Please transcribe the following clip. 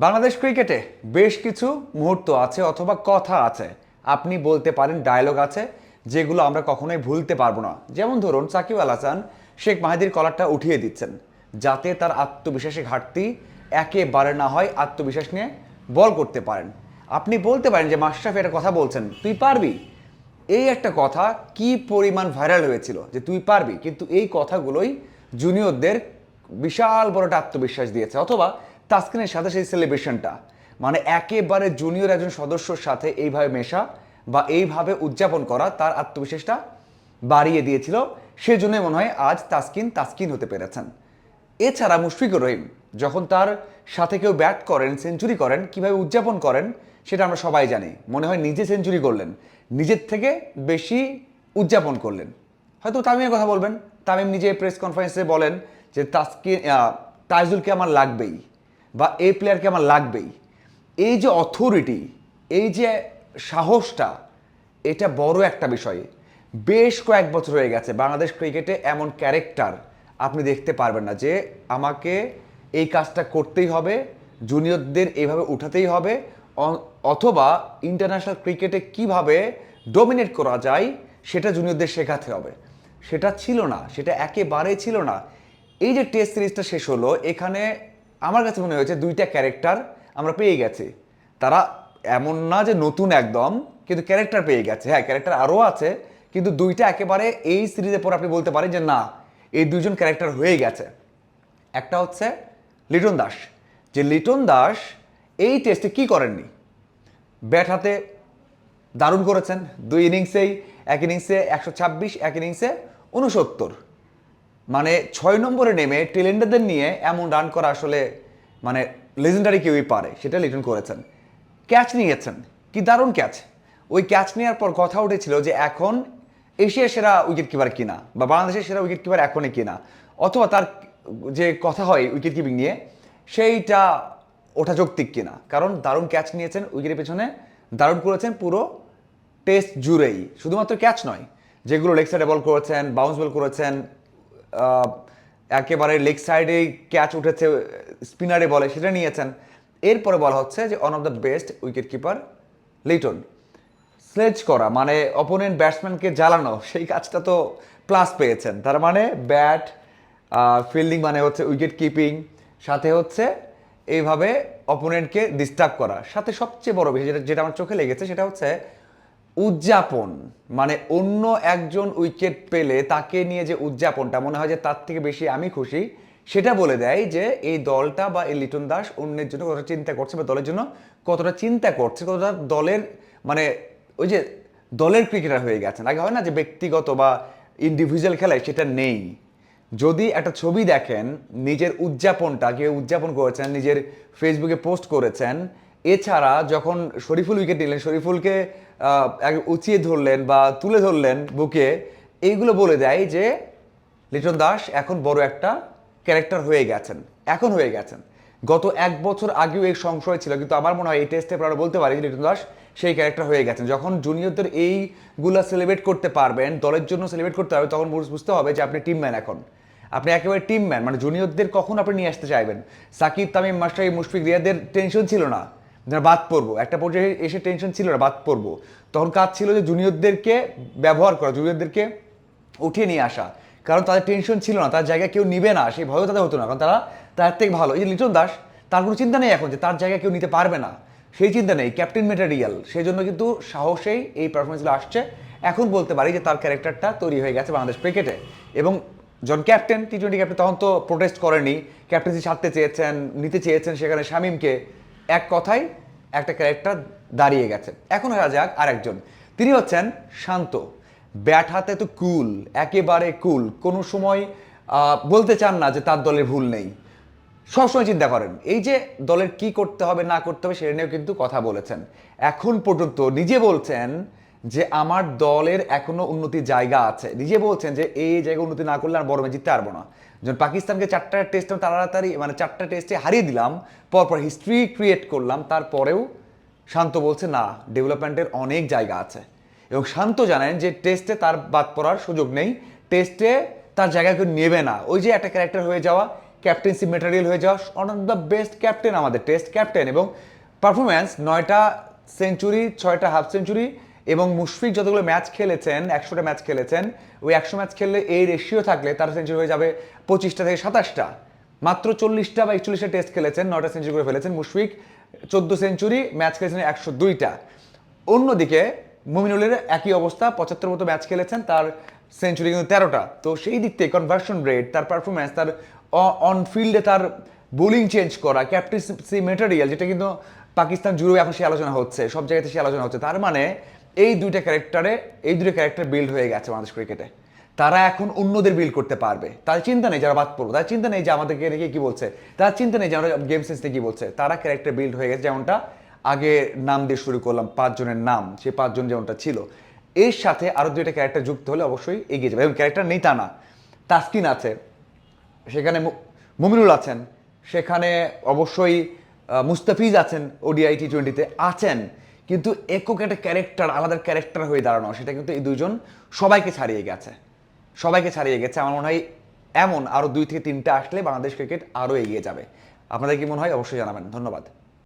বাংলাদেশ ক্রিকেটে বেশ কিছু মুহূর্ত আছে অথবা কথা আছে, আপনি বলতে পারেন ডায়লগ আছে, যেগুলো আমরা কখনোই ভুলতে পারবো না। যেমন ধরুন সাকিব আল হাসান শেখ মাহিদির কলারটা উঠিয়ে দিচ্ছেন যাতে তার আত্মবিশ্বাসে ঘাটতি একেবারে না হয়, আত্মবিশ্বাস নিয়ে বল করতে পারেন। আপনি বলতে পারেন যে মাশরাফি একটা কথা বলছেন, তুই পারবি। এই একটা কথা কি পরিমাণ ভাইরাল হয়েছিল যে তুই পারবি, কিন্তু এই কথাগুলোই জুনিয়রদের বিশাল বড় একটা আত্মবিশ্বাস দিয়েছে। অথবা তাসকিনের সাথে সেই সেলিব্রেশনটা, মানে একেবারে জুনিয়র একজন সদস্যর সাথে এইভাবে মেশা বা এইভাবে উদযাপন করা তার আত্মবিশ্বাসটা বাড়িয়ে দিয়েছিল। সেজন্যই মনে হয় আজ তাসকিন তাসকিন হতে পেরেছেন। এছাড়া মুশফিকুর রহিম যখন তার সাথে কেউ ব্যাট করেন, সেঞ্চুরি করেন, কিভাবে উদযাপন করেন সেটা আমরা সবাই জানি। মনে হয় নিজে সেঞ্চুরি করলেন, নিজের থেকে বেশি উদযাপন করলেন। হয়তো তামিমের কথা বলবেন, তামিম নিজে প্রেস কনফারেন্সে বলেন যে তাইজুলকে আমার লাগবেই বা এই প্লেয়ারকে আমার লাগবেই। এই যে অথরিটি, এই যে সাহসটা, এটা বড় একটা বিষয়। বেশ কয়েক বছর হয়ে গেছে বাংলাদেশ ক্রিকেটে এমন ক্যারেক্টার আপনি দেখতে পারবেন না যে আমাকে এই কাজটা করতেই হবে, জুনিয়রদের এইভাবে উঠাতেই হবে, অথবা ইন্টারন্যাশনাল ক্রিকেটে কিভাবে ডোমিনেট করা যায় সেটা জুনিয়রদের শেখাতে হবে। সেটা ছিল না, সেটা একেবারেই ছিল না। এই যে টেস্ট সিরিজটা শেষ হলো, এখানে আমার কাছে মনে হয়েছে দুইটা ক্যারেক্টার আমরা পেয়ে গেছি। তারা এমন না যে নতুন একদম, কিন্তু ক্যারেক্টার পেয়ে গেছে। হ্যাঁ, ক্যারেক্টার আরও আছে, কিন্তু দুইটা একেবারে এই সিরিজের পর আপনি বলতে পারেন যে না, এই দুইজন ক্যারেক্টার হয়ে গেছে। একটা হচ্ছে লিটন দাস, যে লিটন দাস এই টেস্টে কি করেননি। ব্যাট হাতে দারুণ করেছেন, দুই ইনিংসেই, এক ইনিংসে 126, এক ইনিংসে 69। মানে 6 নম্বরে নেমে টেলেন্ডারদের নিয়ে এমন রান করা আসলে মানে লেজেন্ডারি কেউই পারে, সেটা লিটন করেছেন। ক্যাচ নিয়েছেন, কি দারুণ ক্যাচ। ওই ক্যাচ নেওয়ার পর কথা উঠেছিল যে এখন এশিয়ার সেরা উইকেট কিপার কিনা বা বাংলাদেশের সেরা উইকেট কিপার এখনই কিনা, অথবা তার যে কথা হয় উইকেট কিপিং নিয়ে সেইটা ওঠা যৌক্তিক কিনা। কারণ দারুণ ক্যাচ নিয়েছেন, উইকেটের পেছনে দারুণ করেছেন পুরো টেস্ট জুড়েই। শুধুমাত্র ক্যাচ নয়, যেগুলো লেগ সাইডে বল করেছেন, বাউন্স বল করেছেন, একেবারে লেগ সাইডেই ক্যাচ উঠেছে স্পিনারে বলে, সেটা নিয়েছেন। এরপরে বলা হচ্ছে যে one of the best wicket keeper Liton. Sledge করা মানে অপোনেন্ট ব্যাটসম্যানকে জ্বালানো, সেই কাজটা তো প্লাস পেয়েছেন। তার মানে ব্যাট, ফিল্ডিং মানে হচ্ছে উইকেট কিপিং, সাথে হচ্ছে এইভাবে অপোনেন্টকে ডিস্টার্ব করা, সাথে সবচেয়ে বড় বিষয় যেটা যেটা আমার চোখে লেগেছে সেটা হচ্ছে উদযাপন। মানে অন্য একজন উইকেট পেলে তাকে নিয়ে যে উদযাপনটা, মনে হয় যে তার থেকে বেশি আমি খুশি। সেটা বলে দেয় যে এই দলটা বা এই লিটন দাস অন্যের জন্য কতটা চিন্তা করছে বা দলের জন্য কতটা চিন্তা করছে, কতটা দলের মানে ওই যে দলের ক্রিকেটার হয়ে গেছেন। আগে হয় না যে ব্যক্তিগত বা ইন্ডিভিজুয়াল খেলায়, সেটা নেই। যদি একটা ছবি দেখেন, নিজের উদযাপনটা কেউ উদযাপন করেছেন, নিজের ফেসবুকে পোস্ট করেছেন। এছাড়া যখন শরীফুল উইকেট নিলেন, শরীফুলকে উঁচিয়ে ধরলেন বা তুলে ধরলেন বুকে, এইগুলো বলে দেয় যে লিটন দাস এখন বড় একটা ক্যারেক্টার হয়ে গেছেন, এখন হয়ে গেছেন। গত 1 বছর আগেও এই সংশয় ছিল, কিন্তু আমার মনে হয় এই টেস্টে আমরা বলতে পারি যে লিটন দাস সেই ক্যারেক্টার হয়ে গেছেন। যখন জুনিয়রদের এইগুলা সেলিব্রেট করতে পারবেন, দলের জন্য সেলিব্রেট করতে হবে, তখন বুঝতে হবে যে আপনি টিম ম্যান। এখন আপনি একেবারে টিম ম্যান, মানে জুনিয়রদের কখন আপনি নিয়ে আসতে চাইবেন। সাকিব, তামিম, মাশরাফি, মুশফিক, রিয়াদের টেনশন ছিল না বাদ পড়বো, একটা পর্যায়ে এসে টেনশন ছিল না বাদ পড়বো। তখন কাজ ছিল যে জুনিয়রদেরকে ব্যবহার করা, জুনিয়রদেরকে উঠিয়ে নিয়ে আসা। কারণ তাদের টেনশন ছিল না, তার জায়গায় কেউ নিবে না, সেই ভয়ও তাদের হতো না, কারণ তারা তার থেকে ভালো। এই যে লিটন দাস, তার কোনো চিন্তা নেই এখন যে তার জায়গায় কেউ নিতে পারবে না, সেই চিন্তা নেই, ক্যাপ্টেন ম্যাটেরিয়াল। সেই জন্য কিন্তু সাহসেই এই পারফরমেন্সগুলো আসছে। এখন বলতে পারি যে তার ক্যারেক্টারটা তৈরি হয়ে গেছে বাংলাদেশ ক্রিকেটে। এবং যখন ক্যাপ্টেন, টি-20 ক্যাপ্টেন, তখন তো প্রোটেস্ট করেনি, ক্যাপ্টেন্সি ছাড়তে চেয়েছেন, নিতে চেয়েছেন সেখানে শামীমকে। এক কথায় একটা ক্যারেক্টার দাঁড়িয়ে গেছে। এখন হয়ে যাক আরেকজন, তিনি হচ্ছেন শান্ত। ব্যাট হাতে তো কুল, একেবারে কুল, কোনো সময় বলতে চান না যে তার দলের ভুল নেই, সবসময় চিন্তা করেন এই যে দলের কি করতে হবে না করতে হবে সেটা নিয়েও কিন্তু কথা বলেছেন। এখন পর্যন্ত নিজে বলছেন যে আমার দলের এখনো উন্নতির জায়গা আছে, নিজে বলছেন যে এই জায়গায় উন্নতি না করলে আর বড় ম্যাচ জিততে পারবো না। যখন পাকিস্তানকে 4টা টেস্টে তাড়াতাড়ি মানে 4টা টেস্টে হারিয়ে দিলাম, পরপর হিস্ট্রি ক্রিয়েট করলাম, তারপরেও শান্ত বলছে না, ডেভেলপমেন্টের অনেক জায়গা আছে। এবং শান্ত জানেন যে টেস্টে তার বাদ পড়ার সুযোগ নেই, টেস্টে তার জায়গা কেউ নেবে না। ওই যে একটা ক্যারেক্টার হয়ে যাওয়া, ক্যাপ্টেন্সি ম্যাটেরিয়াল হয়ে যাওয়া, one of the best captain আমাদের, টেস্ট ক্যাপ্টেন। এবং পারফরমেন্স 9টা সেঞ্চুরি, 6টা হাফ সেঞ্চুরি, এবং মুশফিক যতগুলো ম্যাচ খেলেছেন, 100টা ম্যাচ খেলেছেন, ওই 100 ম্যাচ খেললে এই রেশিও থাকলে তার সেঞ্চুরি হয়ে যাবে 25টা থেকে 27টা। মাত্র 40টা বা 41টা টেস্ট খেলেছেন, 9টা সেঞ্চুরি করে ফেলেছেন। মুশফিক 14 সেঞ্চুরি, ম্যাচ খেলেছেন 102টা। অন্যদিকে মুমিনুলের একই অবস্থা, 75 মতো ম্যাচ খেলেছেন, তার সেঞ্চুরি কিন্তু 13টা। তো সেই দিক থেকে কনভার্সন রেট, তার পারফরমেন্স, তার অন ফিল্ডে তার বোলিং চেঞ্জ করা, ক্যাপ্টেন্সি ম্যাটেরিয়াল, যেটা কিন্তু পাকিস্তান জুড়েও এখন সে আলোচনা হচ্ছে, সব জায়গাতে সে আলোচনা হচ্ছে। তার মানে এই দুটো ক্যারেক্টার বিল্ড হয়ে গেছে বাংলাদেশ ক্রিকেটে। তারা এখন অন্যদের বিল্ড করতে পারবে। তার চিন্তা নেই যারা বাদ পড়বো, তার চিন্তা নেই যে আমাদেরকে রেখে কি বলছে, তার চিন্তা নেই যে আমরা গেম সেন্স নিয়ে কি বলছে। তারা ক্যারেক্টার বিল্ড হয়ে গেছে, যেমনটা আগে নাম দিয়ে শুরু করলাম 5 জনের নাম, সেই 5 জন যেমনটা ছিল, এর সাথে আরো 2টা ক্যারেক্টার যুক্ত হলে অবশ্যই এগিয়ে যাবে। এবং ক্যারেক্টার নেই তা না, তাসকিন আছে সেখানে, মুমিনুল আছেন সেখানে, অবশ্যই মুস্তাফিজ আছেন, ওডিআই টি20তে আছেন। কিন্তু একক একটা ক্যারেক্টার, আলাদা ক্যারেক্টার হয়ে দাঁড়ানো, সেটা কিন্তু এই দুজন সবাইকে ছাড়িয়ে গেছে, সবাইকে ছাড়িয়ে গেছে। আমার মনে হয় এমন আরও 2 থেকে 3টা আসলে বাংলাদেশ ক্রিকেট আরও এগিয়ে যাবে। আপনাদের কি মনে হয় অবশ্যই জানাবেন। ধন্যবাদ।